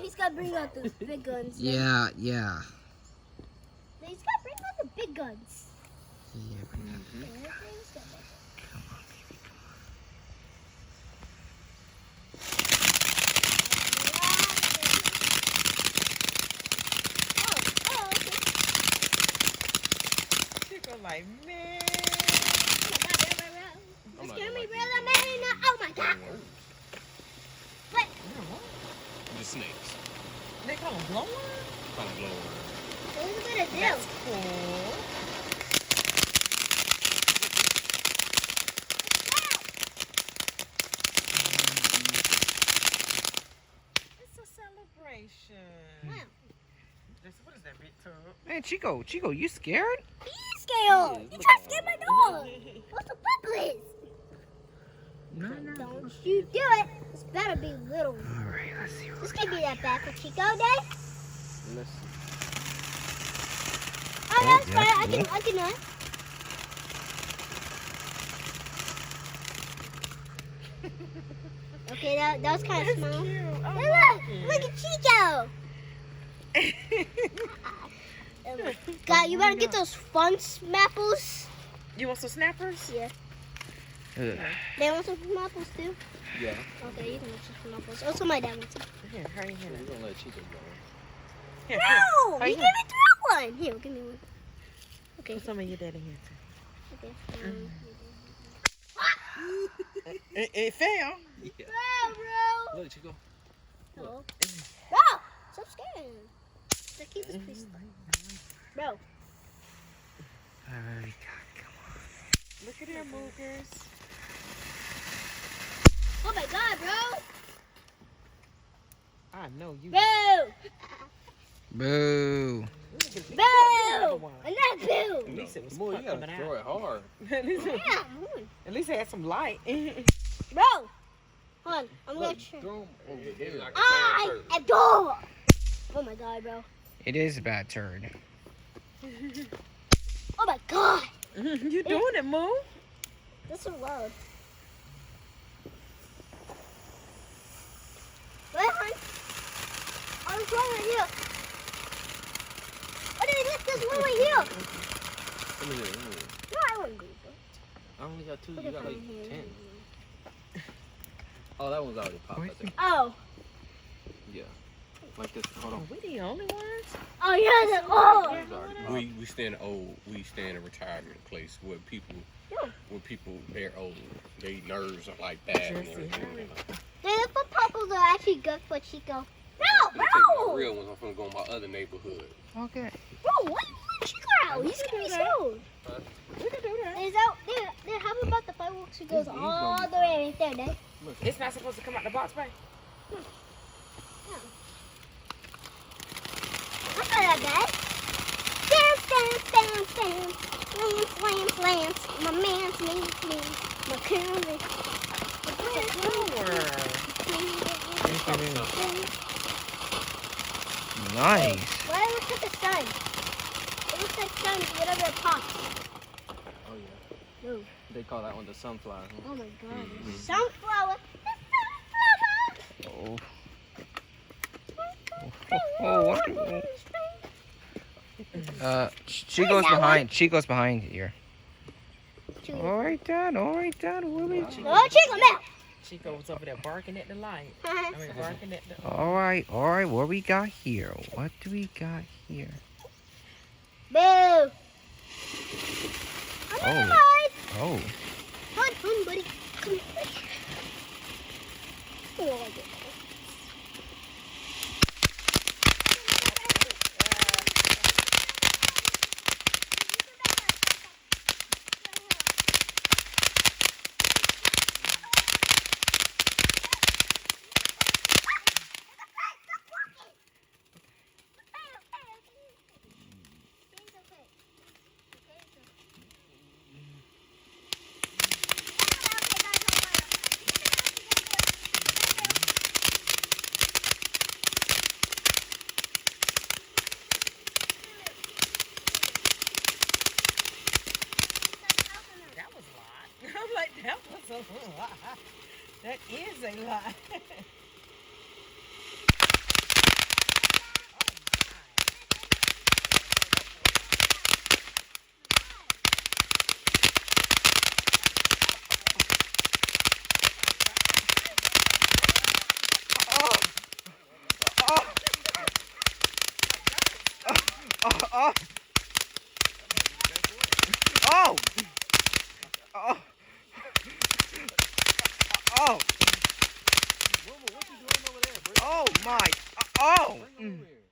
he's gotta bring out the big guns. Yeah. He's gotta bring out the big guns. Yeah, bring out the big Okay, guns. he's got that. Come on, baby, come Chico like, man. It's scaring me, brother, man. Oh my God. What? The snakes. They call them blowers? Kind of glowing. What are we gonna do? That's cool. It's a celebration. Wow. What is that big tub? Man, Chico, you scared? He's scared. You try to scare my dog. What's the please? No. Don't you do it. This better be little. All right, let's see what This we can't got. be that bad for Chico Day. Let's see. Oh, that's yeah, fine. I yeah. can do it. Okay, that was kind of small. Cute. I Look, like look at Chico. God, you better get those fun snapples. You want some snappers? Yeah. Ugh. They want some snapples too? Yeah. Okay, you can make some snapples. Also, my dad wants some. Here, hurry, here. We're gonna let Chico go. Here, No! Hurry, You here. gave me throw one. Here, give me one. Okay. Put some of your daddy here Okay. too. It fell. Yeah. Bro! Look, Chico. Hello? Bro! Stop scaring. So keep this piece. Bro. All right, God, come on. Look at their mookers. Oh my God, bro! I know you. Boo! Boo. Boo! Another boo! At least it was Boy, you cut gotta coming throw out. it hard. At least it, Yeah, at least it had some light. bro! Hold on, I'm gonna Look, try. throw 'em over here. I adore! Oh my God, bro. It is a bad turd. Oh my God! You doing it, Moo? That's so loud. Wait, hon. I was one right here. What did I get this one right here? Let me look. No, I wouldn't do that. I only got 2. You Put it got like from here. 10. Oh, that one's already popped, I think. Oh. Yeah. Like this. Hold on. We the only ones? Oh, yeah, that's oh. That one's already popped. We stay in a retirement place where people they're old, they nerves are like that. And Jesse, everything. hurry. The purples are actually good for Chico. I'm No, gonna take my bro! real ones. I'm gonna go in my other neighborhood. Okay. Bro, what? Chico out. He's gonna be sold. We can do that. Is out there? They're happy about the fireworks. It goes He's all gonna the be way right there, Dad. It's not supposed to come out the box, right? That's not that bad. Dance, dance, dance, dance. Lance, Lance, Lance. My man's me. My cousin. Nice. Why does it look like the sun? It looks like sun, whatever it pops. Oh, yeah. No. They call that one the sunflower. Huh? Oh my God. Sunflower. The Oh. sunflower. What? Chico's behind. Chico's behind here. All right, Dad. All right, Dad. What are we? Oh, Chico, now. Chico was over there barking at the light. I mean, barking at the. All right. All right. What we got here? What do we got here? Boo. I'm Oh. on the ride. Oh. Come, buddy. Come here. Oh, I like it. That was a lot. I'm like, that was a lot. That is a lot. Oh! Oh! Oh! Oh! Wilma, what you doing over there? Oh my! Oh! Bring her over here.